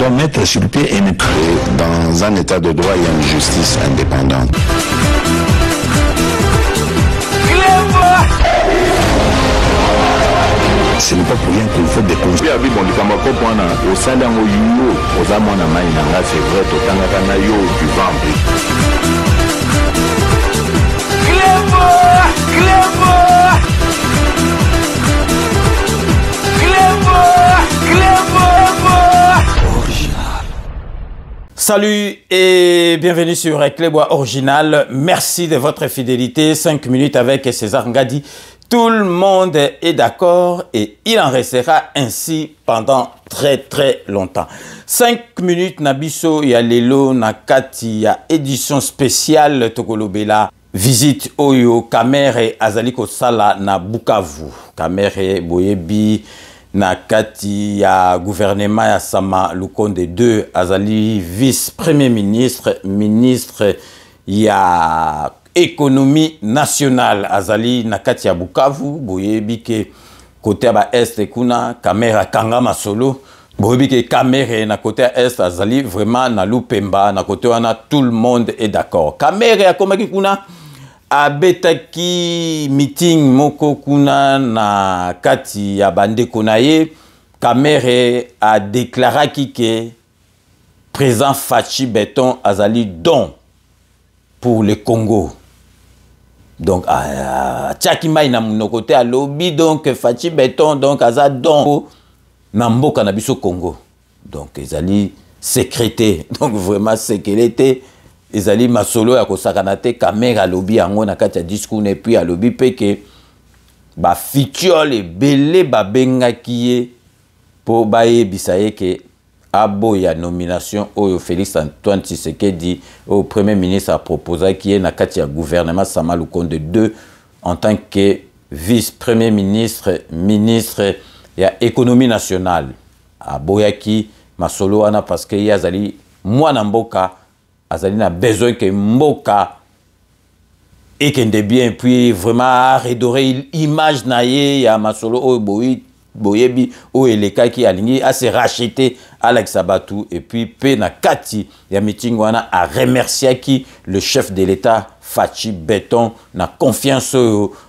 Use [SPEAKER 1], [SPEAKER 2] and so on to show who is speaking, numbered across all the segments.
[SPEAKER 1] doit mettre sur pied et dans un état de droit, il y a une justice indépendante. Ce n'est pas pour rien qu'il faut des conseils.
[SPEAKER 2] Salut et bienvenue sur Clébois Original. Merci de votre fidélité. 5 minutes avec César Ngadi. Tout le monde est d'accord et il en restera ainsi pendant très longtemps. 5 minutes Nabiso ya lelo nakati ya édition spéciale Tokolobela. Visite Oyo Kamere Azaliko Sala na Bukavu. Kamere Boyebi nakati ya gouvernement ya Sama Lukonde 2 Azali vice-premier ministre, ministre ya économie nationale Azali nakati ya Bukavu. Boyebi ke côté ba est kuna Kamera Kangama Solo. Boyebi ke Kamere na côté est Azali vraiment na Lupemba na côté wana tout le monde est d'accord. Kamere akomaki kuna abetaki meeting moko kuna na kati ya bandeko na ye. Kamere a déclaré que président Fachi Beton azali don pour le Congo. Donc tchaki mai na monokote a lobby donc Fachi Beton donc aza don na mboka na biso Congo. Donc ezali sécrété donc vraiment sécurité. Ezali masolo ya kosakana te Kamera lobby yango na kati ya discours et puis a lobby peke ba fitiole belé ba bengaki ye po baye bisaye ke abo ya nomination oyo Félix Antoine Tshisekedi au premier ministre a proposé qui est na kati ya gouvernement Sama Lukonde 2 en tant que vice-premier ministre, ministre ya économie nationale. Aboyaki masolo wana parce que yazali mwana mboka azali na besoin que mboka et kende bien puis vraiment redorer image na ye ya masolo o boyebi o eleka ki alingi a se racheter Alex Sabatou et puis pe na kati ya meeting wana a remercier qui le chef de l'État Fachi Beton na confiance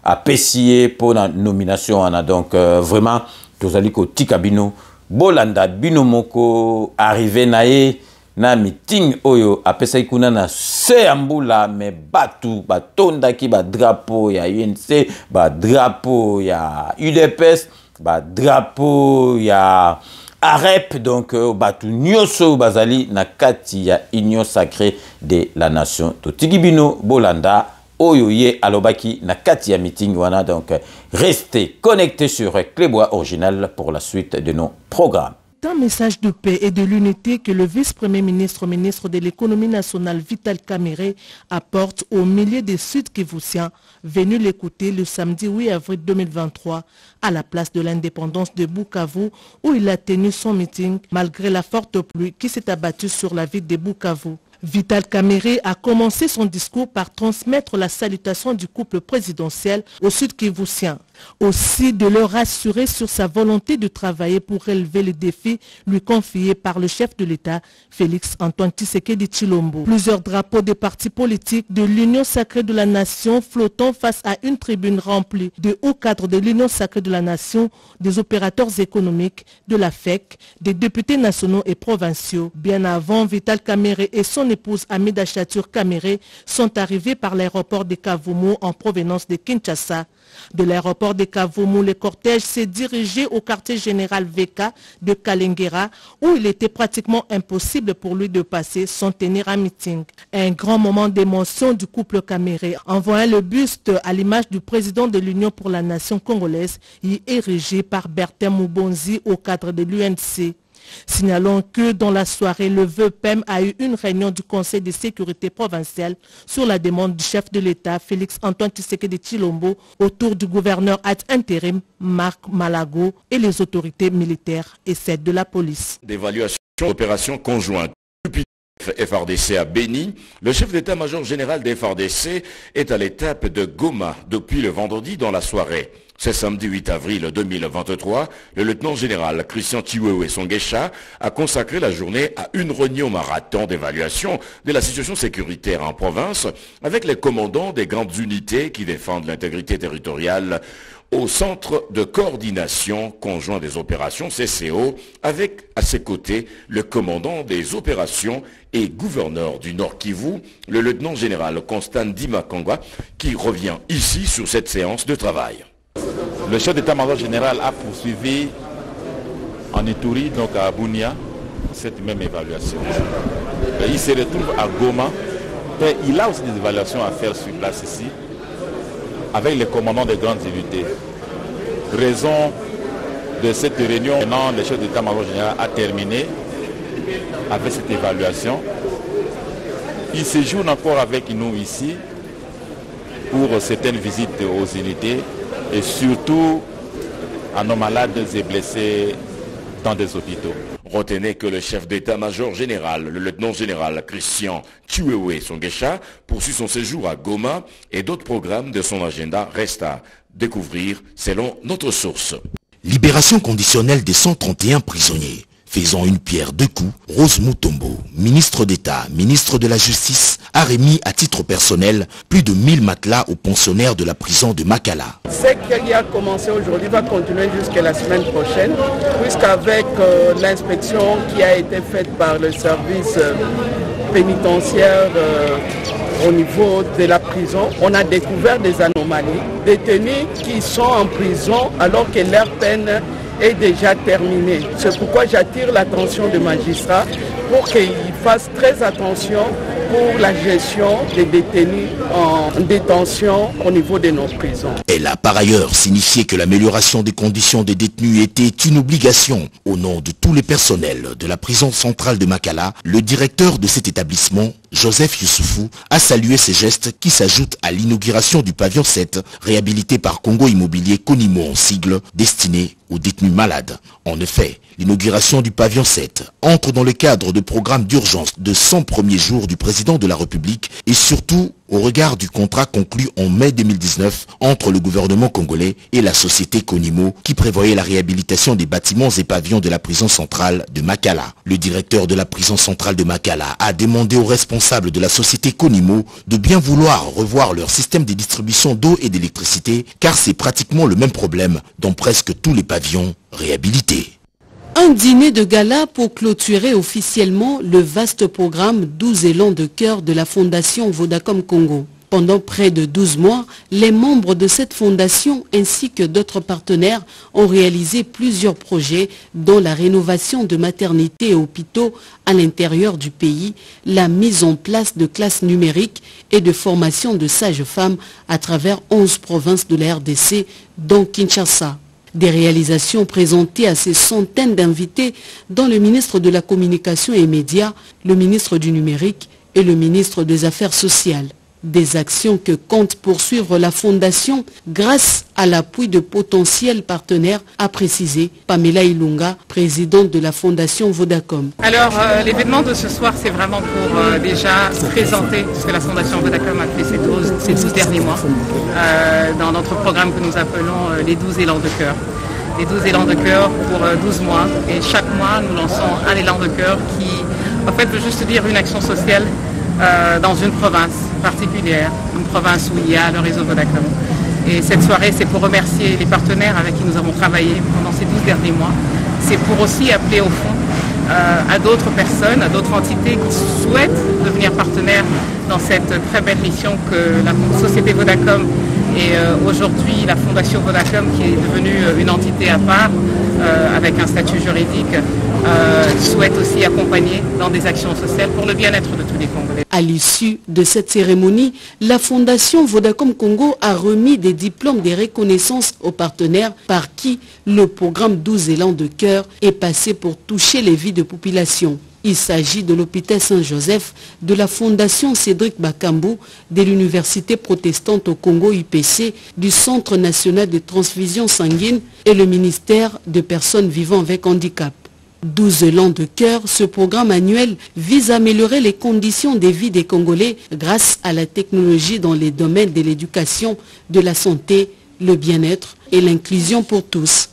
[SPEAKER 2] a pesier pour la nomination wana donc vraiment tozali ko tikabino bolanda bino moko arrivé na ye na meeting oyo apesa ikuna na seambula me batu batonda ki ba drapeau ya UNC ba drapeau ya UDPS ba drapeau ya AREP donc batu nyoso bazali na kati ya union sacrée de la nation totikibino bolanda oyo ye alobaki na kati ya meeting wana donc restez connectés sur Clébois Original pour la suite de nos programmes.
[SPEAKER 3] Un message de paix et de l'unité que le vice-premier ministre, ministre de l'économie nationale Vital Kamerhe apporte aux milliers de Sud-Kivusiens venus l'écouter le samedi 8 avril 2023 à la place de l'indépendance de Bukavu où il a tenu son meeting malgré la forte pluie qui s'est abattue sur la ville de Bukavu. Vital Kamerhe a commencé son discours par transmettre la salutation du couple présidentiel aux Sud-Kivusiens. Aussi de leur rassurer sur sa volonté de travailler pour relever les défis lui confiés par le chef de l'État, Félix Antoine Tshisekedi Tshilombo. Plusieurs drapeaux des partis politiques de l'Union sacrée de la nation flottant face à une tribune remplie de hauts cadres de l'Union sacrée de la nation, des opérateurs économiques, de la FEC, des députés nationaux et provinciaux. Bien avant, Vital Kamerhe et son épouse Amida Chatur Kamerhe sont arrivés par l'aéroport de Kavumu en provenance de Kinshasa. De l'aéroport de Kavumu, le cortège s'est dirigé au quartier général VK de Kalengera où il était pratiquement impossible pour lui de passer sans tenir un meeting. Un grand moment d'émotion du couple Kamerhe en voyant le buste à l'image du président de l'Union pour la nation congolaise y érigé par Bertin Moubonzi au cadre de l'UNC. Signalons que dans la soirée, le VEPEM a eu une réunion du Conseil de sécurité provincial sur la demande du chef de l'État, Félix Antoine Tshisekedi Tshilombo, autour du gouverneur ad intérim, Marc Malago, et les autorités militaires et celles de la police.
[SPEAKER 4] D'évaluation d'opérations conjointes. FRDC à Béni, le chef d'état-major général des FRDC est à l'étape de Goma depuis le vendredi dans la soirée. Ce samedi 8 avril 2023, le lieutenant-général Christian Chiwewe Songesha a consacré la journée à une réunion marathon d'évaluation de la situation sécuritaire en province avec les commandants des grandes unités qui défendent l'intégrité territoriale au Centre de coordination conjoint des opérations CCO, avec à ses côtés le commandant des opérations et gouverneur du Nord Kivu, le lieutenant-général Constant Dimakongwa, qui revient ici sur cette séance de travail.
[SPEAKER 5] Le chef d'état-major général a poursuivi en Ituri, donc à Bunia, cette même évaluation. Il se retrouve à Goma, mais il a aussi des évaluations à faire sur place ici, avec les commandants des grandes unités. Raison de cette réunion, maintenant le chef d'état-major général a terminé avec cette évaluation. Il séjourne encore avec nous ici pour certaines visites aux unités et surtout à nos malades et blessés dans des hôpitaux.
[SPEAKER 4] Retenez que le chef d'état-major général, le lieutenant-général Christian Chiwewe Songesha, poursuit son séjour à Goma et d'autres programmes de son agenda restent à découvrir selon notre source.
[SPEAKER 6] Libération conditionnelle des 131 prisonniers. Faisant une pierre deux coups, Rose Mutombo, ministre d'État, ministre de la Justice, a remis à titre personnel plus de 1000 matelas aux pensionnaires de la prison de Makala.
[SPEAKER 7] Ce qui a commencé aujourd'hui va continuer jusqu'à la semaine prochaine, puisqu'avec l'inspection qui a été faite par le service pénitentiaire au niveau de la prison, on a découvert des anomalies, détenus qui sont en prison alors que leur peine est déjà terminée. C'est pourquoi j'attire l'attention des magistrats pour qu'ils fassent très attention pour la gestion des détenus en détention au niveau de nos prisons.
[SPEAKER 6] Elle a par ailleurs signifié que l'amélioration des conditions des détenus était une obligation. Au nom de tous les personnels de la prison centrale de Makala, le directeur de cet établissement, Joseph Youssoufou, a salué ces gestes qui s'ajoutent à l'inauguration du pavillon 7, réhabilité par Congo Immobilier Konimo en sigle, destiné aux détenus malades. En effet, l'inauguration du pavillon 7 entre dans le cadre de programmes d'urgence de 100 premiers jours du président de la République et surtout au regard du contrat conclu en mai 2019 entre le gouvernement congolais et la société Konimo qui prévoyait la réhabilitation des bâtiments et pavillons de la prison centrale de Makala. Le directeur de la prison centrale de Makala a demandé aux responsables de la société Konimo de bien vouloir revoir leur système de distribution d'eau et d'électricité car c'est pratiquement le même problème dans presque tous les pavillons réhabilités.
[SPEAKER 8] Un dîner de gala pour clôturer officiellement le vaste programme 12 élans de cœur de la Fondation Vodacom Congo. Pendant près de 12 mois, les membres de cette fondation ainsi que d'autres partenaires ont réalisé plusieurs projets dont la rénovation de maternités et hôpitaux à l'intérieur du pays, la mise en place de classes numériques et de formation de sages-femmes à travers 11 provinces de la RDC, dont Kinshasa. Des réalisations présentées à ces centaines d'invités dont le ministre de la Communication et Médias, le ministre du Numérique et le ministre des Affaires sociales. Des actions que compte poursuivre la Fondation grâce à l'appui de potentiels partenaires, a précisé Pamela Ilunga, présidente de la Fondation Vodacom.
[SPEAKER 9] Alors l'événement de ce soir, c'est vraiment pour déjà présenter ce que la Fondation Vodacom a fait ces 12 derniers mois dans notre programme que nous appelons les 12 élans de cœur. Les 12 élans de cœur pour 12 mois et chaque mois nous lançons un élan de cœur qui en fait veut juste dire une action sociale dans une province particulière, une province où il y a le réseau Vodacom. Et cette soirée, c'est pour remercier les partenaires avec qui nous avons travaillé pendant ces 12 derniers mois. C'est pour aussi appeler au fond à d'autres personnes, à d'autres entités qui souhaitent devenir partenaires dans cette très belle mission que la société Vodacom et aujourd'hui la Fondation Vodacom, qui est devenue une entité à part avec un statut juridique, souhaite aussi accompagner dans des actions sociales pour le bien-être de tous les Congolais.
[SPEAKER 8] À l'issue de cette cérémonie, la Fondation Vodacom Congo a remis des diplômes de reconnaissance aux partenaires par qui le programme 12 élans de cœur est passé pour toucher les vies de population. Il s'agit de l'hôpital Saint-Joseph, de la Fondation Cédric Bakambu, de l'Université protestante au Congo UPC, du Centre national de transfusion sanguine et le ministère des personnes vivant avec handicap. 12 élans de cœur, ce programme annuel vise à améliorer les conditions de vie des Congolais grâce à la technologie dans les domaines de l'éducation, de la santé, le bien-être et l'inclusion pour tous.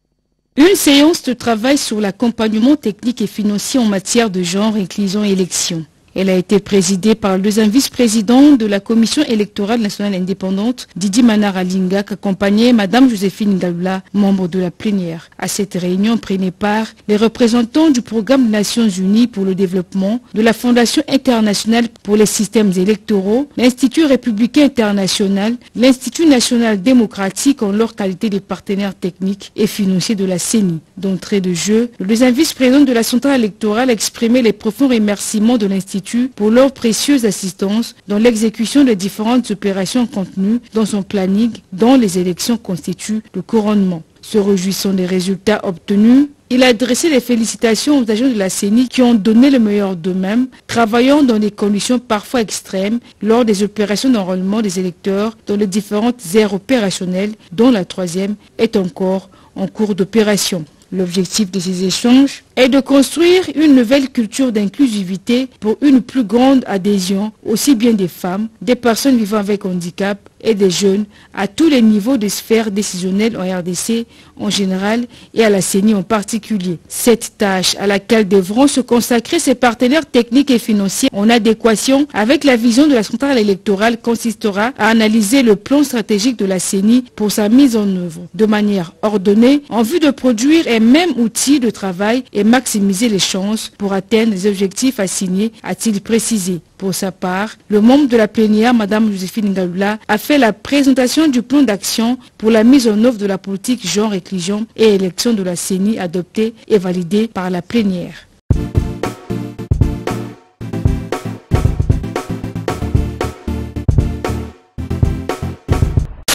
[SPEAKER 10] Une séance de travail sur l'accompagnement technique et financier en matière de genre, inclusion et élection. Elle a été présidée par le deuxième vice-président de la Commission électorale nationale indépendante, Didi Manara-Linga, accompagné Mme Joséphine Ngalula, membre de la plénière. À cette réunion prenaient part les représentants du programme des Nations Unies pour le développement, de la Fondation internationale pour les systèmes électoraux, l'Institut républicain international, l'Institut national démocratique en leur qualité de partenaires techniques et financiers de la CENI. D'entrée de jeu, le deuxième vice-président de la centrale électorale a exprimé les profonds remerciements de l'Institut pour leur précieuse assistance dans l'exécution des différentes opérations contenues dans son planning dont les élections constituent le couronnement. Se réjouissant des résultats obtenus, il a adressé les félicitations aux agents de la CENI qui ont donné le meilleur d'eux-mêmes, travaillant dans des conditions parfois extrêmes lors des opérations d'enrôlement des électeurs dans les différentes aires opérationnelles, dont la troisième est encore en cours d'opération. L'objectif de ces échanges est de construire une nouvelle culture d'inclusivité pour une plus grande adhésion aussi bien des femmes, des personnes vivant avec handicap et des jeunes à tous les niveaux de sphères décisionnelles en RDC en général et à la CENI en particulier. Cette tâche à laquelle devront se consacrer ses partenaires techniques et financiers en adéquation avec la vision de la centrale électorale consistera à analyser le plan stratégique de la CENI pour sa mise en œuvre de manière ordonnée en vue de produire un même outil de travail et maximiser les chances pour atteindre les objectifs assignés, a-t-il précisé. Pour sa part, le membre de la plénière, Mme Joséphine Ngalula, a fait la présentation du plan d'action pour la mise en œuvre de la politique genre, inclusion et élection de la CENI adoptée et validée par la plénière.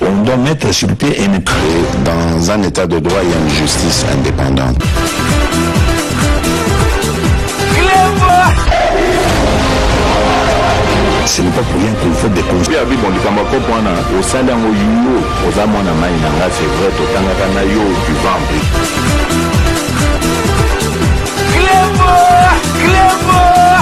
[SPEAKER 1] On doit mettre sur pied une créer dans un état de droit et une justice indépendante. Ce n'est pas pour rien qu'il faut découvrir.
[SPEAKER 11] Clément